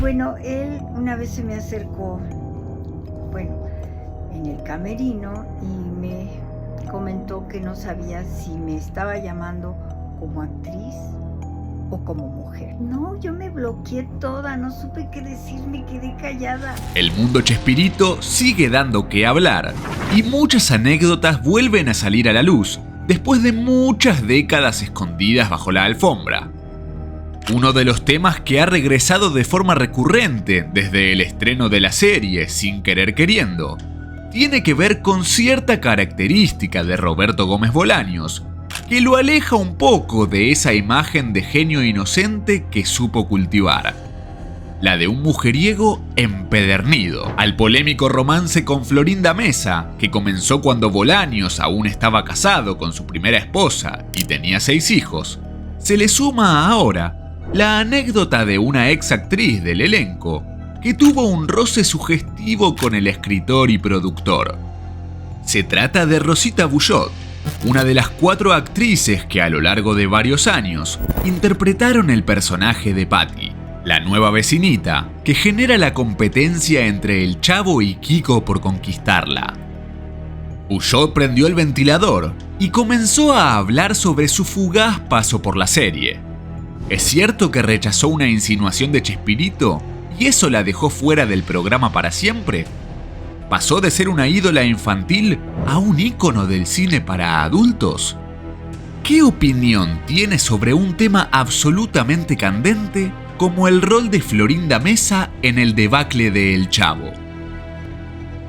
bueno, él una vez se me acercó, bueno, en el camerino y me comentó que no sabía si me estaba llamando como actriz o como mujer. No, yo me bloqueé toda, no supe qué decir, me quedé callada. El mundo Chespirito sigue dando que hablar y muchas anécdotas vuelven a salir a la luz después de muchas décadas escondidas bajo la alfombra. Uno de los temas que ha regresado de forma recurrente desde el estreno de la serie Sin Querer Queriendo tiene que ver con cierta característica de Roberto Gómez Bolaños que lo aleja un poco de esa imagen de genio inocente que supo cultivar. La de un mujeriego empedernido. Al polémico romance con Florinda Mesa, que comenzó cuando Bolaños aún estaba casado con su primera esposa y tenía 6 hijos, se le suma ahora la anécdota de una ex actriz del elenco que tuvo un roce sugestivo con el escritor y productor. Se trata de Rosita Bullot, una de las 4 actrices que a lo largo de varios años interpretaron el personaje de Patty, la nueva vecinita que genera la competencia entre el Chavo y Kiko por conquistarla. Bullot prendió el ventilador y comenzó a hablar sobre su fugaz paso por la serie. ¿Es cierto que rechazó una insinuación de Chespirito y eso la dejó fuera del programa para siempre? ¿Pasó de ser una ídola infantil a un ícono del cine para adultos? ¿Qué opinión tiene sobre un tema absolutamente candente como el rol de Florinda Mesa en el debacle de El Chavo?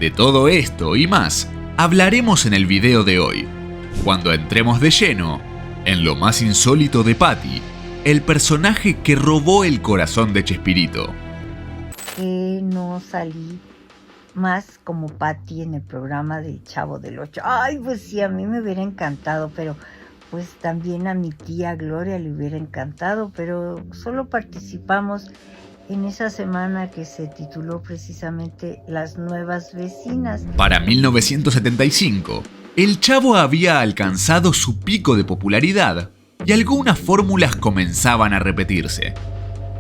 De todo esto y más hablaremos en el video de hoy, cuando entremos de lleno en lo más insólito de Patty, el personaje que robó el corazón de Chespirito. Que no salí más como Patty en el programa de Chavo del Ocho. Ay, pues sí, a mí me hubiera encantado, pero pues también a mi tía Gloria le hubiera encantado, pero solo participamos en esa semana que se tituló precisamente Las Nuevas Vecinas. Para 1975, El Chavo había alcanzado su pico de popularidad y algunas fórmulas comenzaban a repetirse.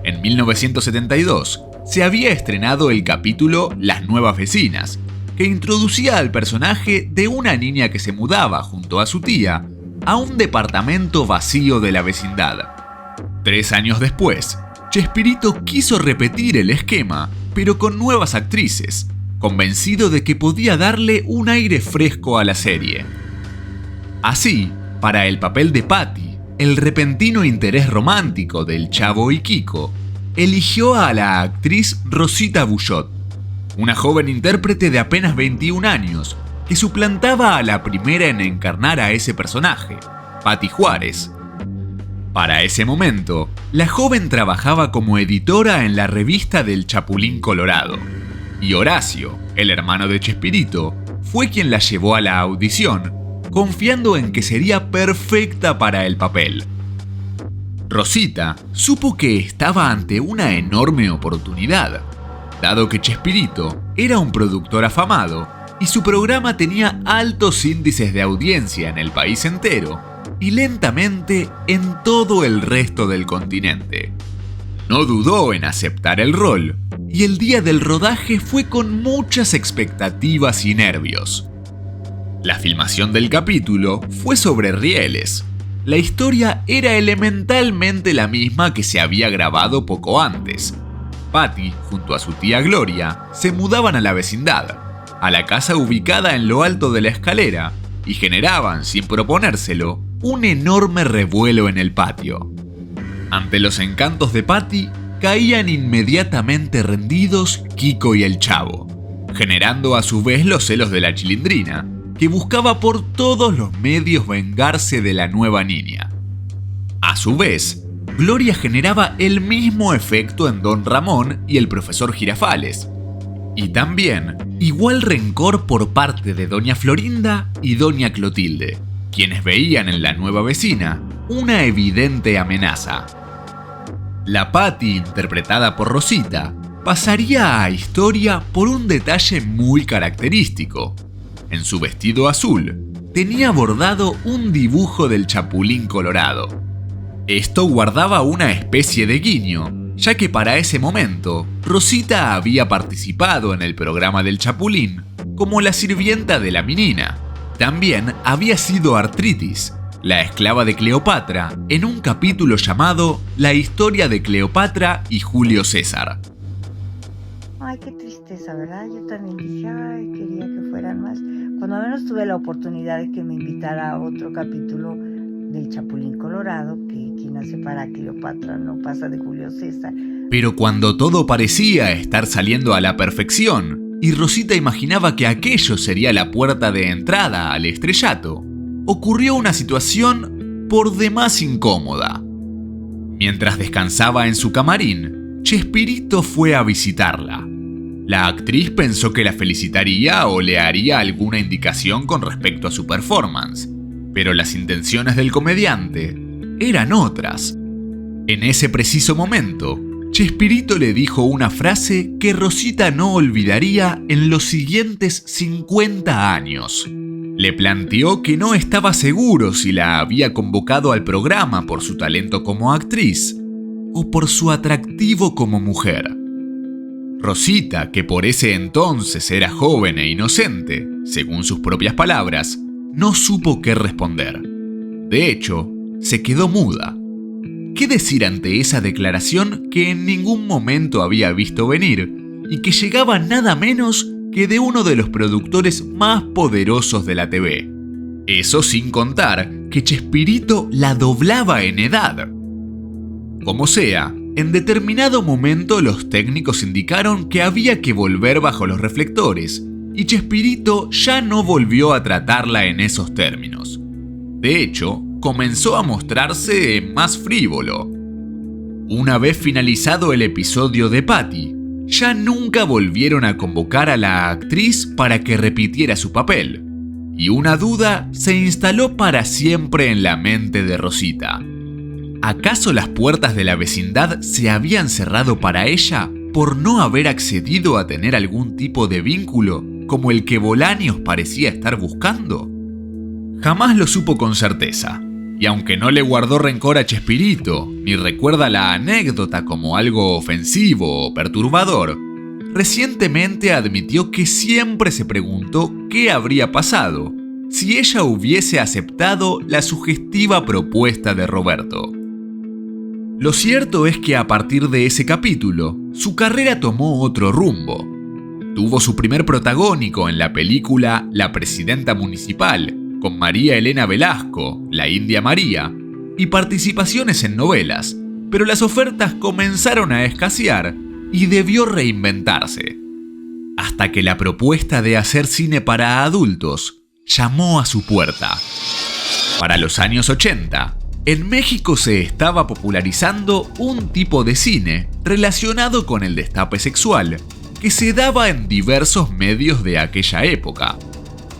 En 1972, se había estrenado el capítulo Las Nuevas Vecinas, que introducía al personaje de una niña que se mudaba junto a su tía a un departamento vacío de la vecindad. 3 años después, Chespirito quiso repetir el esquema, pero con nuevas actrices, convencido de que podía darle un aire fresco a la serie. Así, para el papel de Patty, el repentino interés romántico del Chavo y Kiko, eligió a la actriz Rosita Bullot, una joven intérprete de apenas 21 años que suplantaba a la primera en encarnar a ese personaje, Patty Juárez. Para ese momento, la joven trabajaba como editora en la revista del Chapulín Colorado, y Horacio, el hermano de Chespirito, fue quien la llevó a la audición, confiando en que sería perfecta para el papel. Rosita supo que estaba ante una enorme oportunidad, dado que Chespirito era un productor afamado y su programa tenía altos índices de audiencia en el país entero y lentamente en todo el resto del continente. No dudó en aceptar el rol y el día del rodaje fue con muchas expectativas y nervios. La filmación del capítulo fue sobre rieles. La historia era elementalmente la misma que se había grabado poco antes. Patty, junto a su tía Gloria, se mudaban a la vecindad, a la casa ubicada en lo alto de la escalera, y generaban, sin proponérselo, un enorme revuelo en el patio. Ante los encantos de Patty, caían inmediatamente rendidos Kiko y el Chavo, generando a su vez los celos de la Chilindrina, que buscaba por todos los medios vengarse de la nueva niña. A su vez, Gloria generaba el mismo efecto en Don Ramón y el profesor Girafales, y también igual rencor por parte de Doña Florinda y Doña Clotilde, quienes veían en la nueva vecina una evidente amenaza. La Patty, interpretada por Rosita, pasaría a historia por un detalle muy característico. En su vestido azul, tenía bordado un dibujo del Chapulín Colorado. Esto guardaba una especie de guiño ya que para ese momento Rosita había participado en el programa del Chapulín como la sirvienta de la menina. También había sido Artritis, la esclava de Cleopatra, en un capítulo llamado La historia de Cleopatra y Julio César. Ay, qué tristeza, ¿verdad? Yo también dije, ay, quería que fueran más. Cuando menos tuve la oportunidad de que me invitara a otro capítulo del Chapulín Colorado, que quien hace para Cleopatra no pasa de Julio César. Pero cuando todo parecía estar saliendo a la perfección y Rosita imaginaba que aquello sería la puerta de entrada al estrellato, ocurrió una situación por demás incómoda. Mientras descansaba en su camarín, Chespirito fue a visitarla. La actriz pensó que la felicitaría o le haría alguna indicación con respecto a su performance, pero las intenciones del comediante eran otras. En ese preciso momento, Chespirito le dijo una frase que Rosita no olvidaría en los siguientes 50 años. Le planteó que no estaba seguro si la había convocado al programa por su talento como actriz o por su atractivo como mujer. Rosita, que por ese entonces era joven e inocente, según sus propias palabras, no supo qué responder. De hecho, se quedó muda. ¿Qué decir ante esa declaración que en ningún momento había visto venir y que llegaba nada menos que de uno de los productores más poderosos de la TV? Eso sin contar que Chespirito la doblaba en edad. Como sea, en determinado momento los técnicos indicaron que había que volver bajo los reflectores y Chespirito ya no volvió a tratarla en esos términos. De hecho, comenzó a mostrarse más frívolo. Una vez finalizado el episodio de Patty, ya nunca volvieron a convocar a la actriz para que repitiera su papel, y una duda se instaló para siempre en la mente de Rosita. ¿Acaso las puertas de la vecindad se habían cerrado para ella por no haber accedido a tener algún tipo de vínculo como el que Bolaños parecía estar buscando? Jamás lo supo con certeza, y aunque no le guardó rencor a Chespirito, ni recuerda la anécdota como algo ofensivo o perturbador, recientemente admitió que siempre se preguntó qué habría pasado si ella hubiese aceptado la sugestiva propuesta de Roberto. Lo cierto es que a partir de ese capítulo, su carrera tomó otro rumbo. Tuvo su primer protagónico en la película La Presidenta Municipal, con María Elena Velasco, la India María, y participaciones en novelas, pero las ofertas comenzaron a escasear y debió reinventarse. Hasta que la propuesta de hacer cine para adultos llamó a su puerta. Para los años 80, en México se estaba popularizando un tipo de cine relacionado con el destape sexual que se daba en diversos medios de aquella época.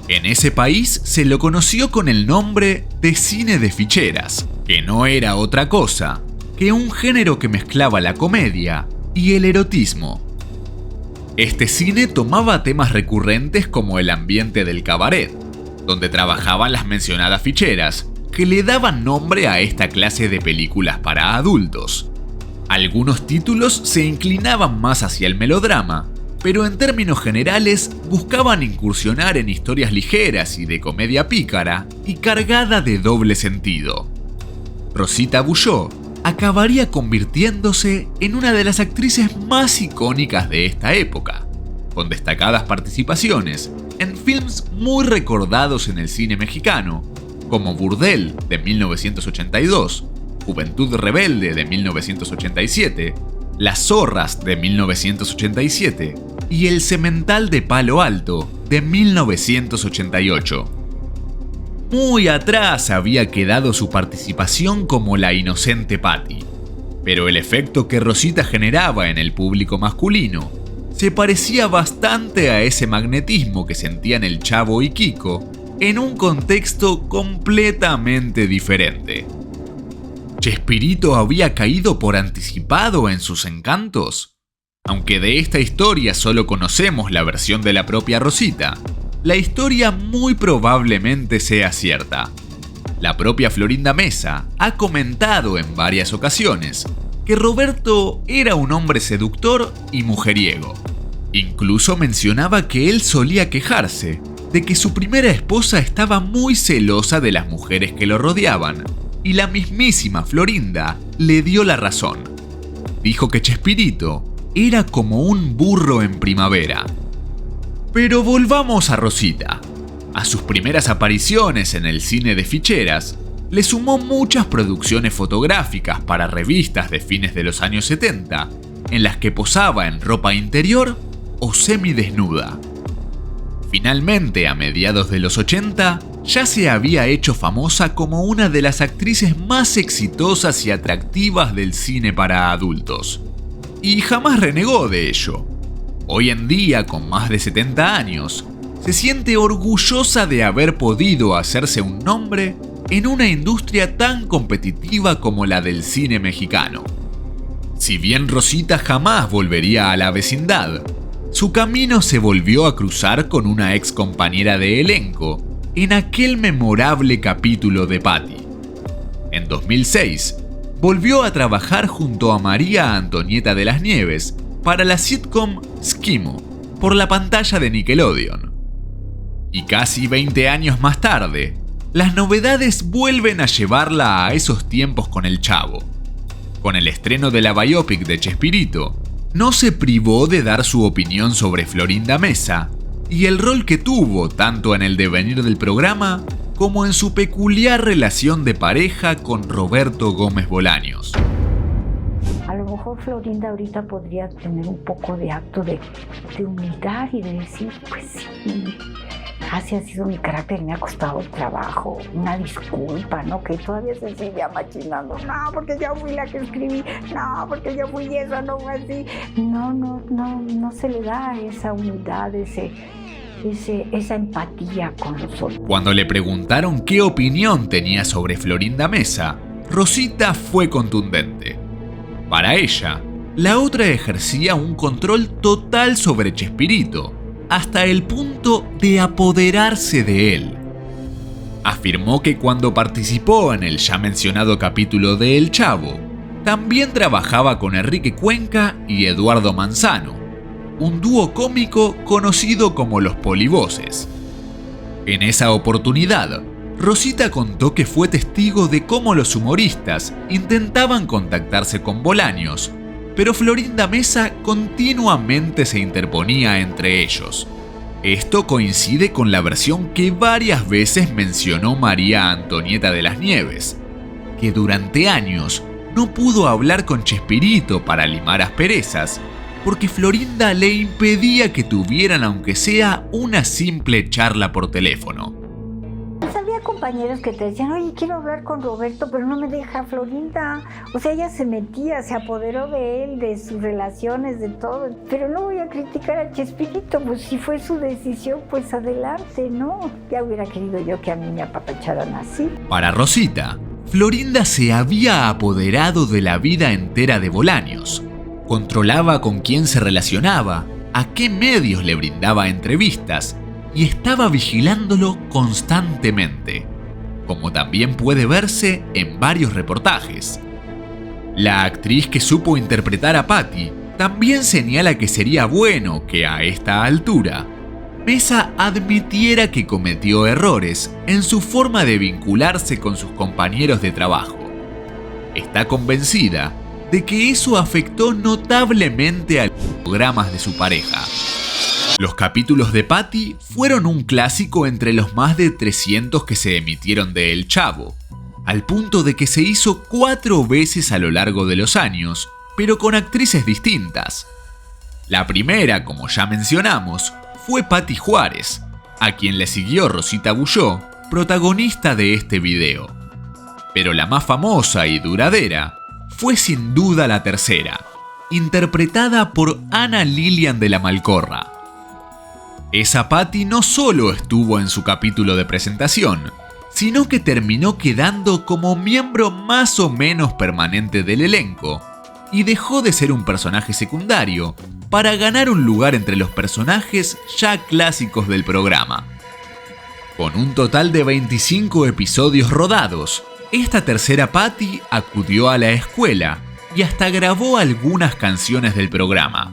En ese país se lo conoció con el nombre de cine de ficheras, que no era otra cosa que un género que mezclaba la comedia y el erotismo. Este cine tomaba temas recurrentes como el ambiente del cabaret, donde trabajaban las mencionadas ficheras, que le daban nombre a esta clase de películas para adultos. Algunos títulos se inclinaban más hacia el melodrama, pero en términos generales buscaban incursionar en historias ligeras y de comedia pícara y cargada de doble sentido. Rosita Bulló acabaría convirtiéndose en una de las actrices más icónicas de esta época, con destacadas participaciones en films muy recordados en el cine mexicano, como Burdel de 1982, Juventud Rebelde de 1987, Las Zorras de 1987 y El Semental de Palo Alto de 1988. Muy atrás había quedado su participación como la inocente Patty, pero el efecto que Rosita generaba en el público masculino se parecía bastante a ese magnetismo que sentían el Chavo y Kiko en un contexto completamente diferente. ¿Chespirito había caído por anticipado en sus encantos? Aunque de esta historia solo conocemos la versión de la propia Rosita, la historia muy probablemente sea cierta. La propia Florinda Mesa ha comentado en varias ocasiones que Roberto era un hombre seductor y mujeriego. Incluso mencionaba que él solía quejarse de que su primera esposa estaba muy celosa de las mujeres que lo rodeaban, y la mismísima Florinda le dio la razón. Dijo que Chespirito era como un burro en primavera. Pero volvamos a Rosita. A sus primeras apariciones en el cine de ficheras, le sumó muchas producciones fotográficas para revistas de fines de los años 70, en las que posaba en ropa interior o semidesnuda. Finalmente, a mediados de los 80, ya se había hecho famosa como una de las actrices más exitosas y atractivas del cine para adultos. Y jamás renegó de ello. Hoy en día, con más de 70 años, se siente orgullosa de haber podido hacerse un nombre en una industria tan competitiva como la del cine mexicano. Si bien Rosita jamás volvería a la vecindad, su camino se volvió a cruzar con una ex compañera de elenco en aquel memorable capítulo de Patty. En 2006, volvió a trabajar junto a María Antonieta de las Nieves para la sitcom Skimo por la pantalla de Nickelodeon. Y casi 20 años más tarde, las novedades vuelven a llevarla a esos tiempos con el Chavo. Con el estreno de la biopic de Chespirito, no se privó de dar su opinión sobre Florinda Mesa y el rol que tuvo tanto en el devenir del programa como en su peculiar relación de pareja con Roberto Gómez Bolaños. A lo mejor Florinda ahorita podría tener un poco de acto de humildad y de decir, pues sí, así ha sido mi carácter y me ha costado el trabajo, una disculpa, ¿no? Que todavía se sigue machinando. No, porque yo fui la que escribí, no, porque yo fui eso, no fue así. No se le da esa humildad, esa empatía con los otros. Cuando le preguntaron qué opinión tenía sobre Florinda Mesa, Rosita fue contundente. Para ella, la otra ejercía un control total sobre Chespirito, hasta el punto de apoderarse de él. Afirmó que cuando participó en el ya mencionado capítulo de El Chavo, también trabajaba con Enrique Cuenca y Eduardo Manzano, un dúo cómico conocido como los Polivoces. En esa oportunidad, Rosita contó que fue testigo de cómo los humoristas intentaban contactarse con Bolaños, pero Florinda Mesa continuamente se interponía entre ellos. Esto coincide con la versión que varias veces mencionó María Antonieta de las Nieves, que durante años no pudo hablar con Chespirito para limar asperezas, porque Florinda le impedía que tuvieran aunque sea una simple charla por teléfono. Había compañeros que te decían, oye, quiero hablar con Roberto, pero no me deja Florinda. O sea, ella se metía, se apoderó de él, de sus relaciones, de todo. Pero no voy a criticar a Chespirito, pues si fue su decisión, pues adelante, ¿no? Ya hubiera querido yo que a mí me apapacharan así. Para Rosita, Florinda se había apoderado de la vida entera de Bolaños. Controlaba con quién se relacionaba, a qué medios le brindaba entrevistas, y estaba vigilándolo constantemente, como también puede verse en varios reportajes. La actriz que supo interpretar a Patty también señala que sería bueno que a esta altura Mesa admitiera que cometió errores en su forma de vincularse con sus compañeros de trabajo. Está convencida de que eso afectó notablemente a los programas de su pareja. Los capítulos de Patty fueron un clásico entre los más de 300 que se emitieron de El Chavo, al punto de que se hizo 4 veces a lo largo de los años, pero con actrices distintas. La primera, como ya mencionamos, fue Patty Juárez, a quien le siguió Rosita Bulló, protagonista de este video. Pero la más famosa y duradera fue sin duda la tercera, interpretada por Ana Lilian de la Malcorra. Esa Patty no solo estuvo en su capítulo de presentación, sino que terminó quedando como miembro más o menos permanente del elenco y dejó de ser un personaje secundario para ganar un lugar entre los personajes ya clásicos del programa. Con un total de 25 episodios rodados, esta tercera Patty acudió a la escuela y hasta grabó algunas canciones del programa.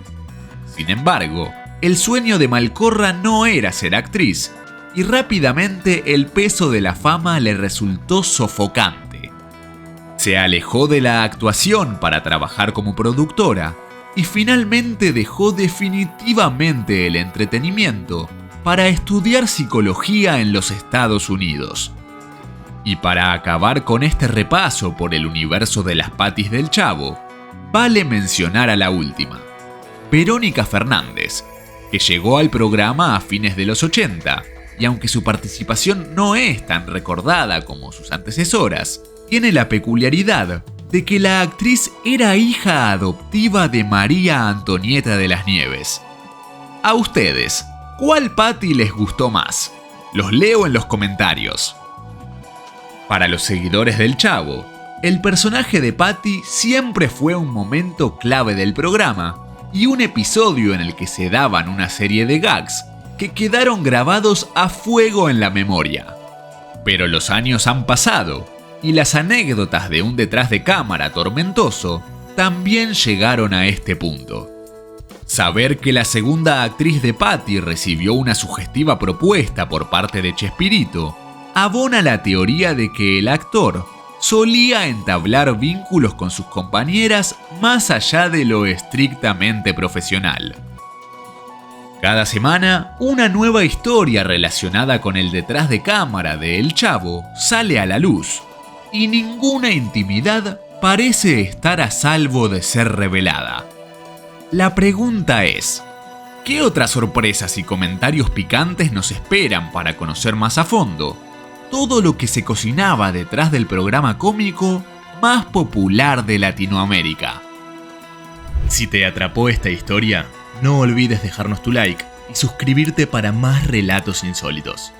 Sin embargo, el sueño de Malcorra no era ser actriz, y rápidamente el peso de la fama le resultó sofocante. Se alejó de la actuación para trabajar como productora y finalmente dejó definitivamente el entretenimiento para estudiar psicología en los Estados Unidos. Y para acabar con este repaso por el universo de las Patys del Chavo, vale mencionar a la última, Verónica Fernández, que llegó al programa a fines de los 80, y aunque su participación no es tan recordada como sus antecesoras, tiene la peculiaridad de que la actriz era hija adoptiva de María Antonieta de las Nieves. A ustedes, ¿cuál Paty les gustó más? Los leo en los comentarios. Para los seguidores del Chavo, el personaje de Paty siempre fue un momento clave del programa y un episodio en el que se daban una serie de gags que quedaron grabados a fuego en la memoria. Pero los años han pasado y las anécdotas de un detrás de cámara tormentoso también llegaron a este punto. Saber que la segunda actriz de Paty recibió una sugestiva propuesta por parte de Chespirito abona la teoría de que el actor solía entablar vínculos con sus compañeras más allá de lo estrictamente profesional. Cada semana, una nueva historia relacionada con el detrás de cámara de El Chavo sale a la luz, y ninguna intimidad parece estar a salvo de ser revelada. La pregunta es, ¿qué otras sorpresas y comentarios picantes nos esperan para conocer más a fondo todo lo que se cocinaba detrás del programa cómico más popular de Latinoamérica? Si te atrapó esta historia, no olvides dejarnos tu like y suscribirte para más relatos insólitos.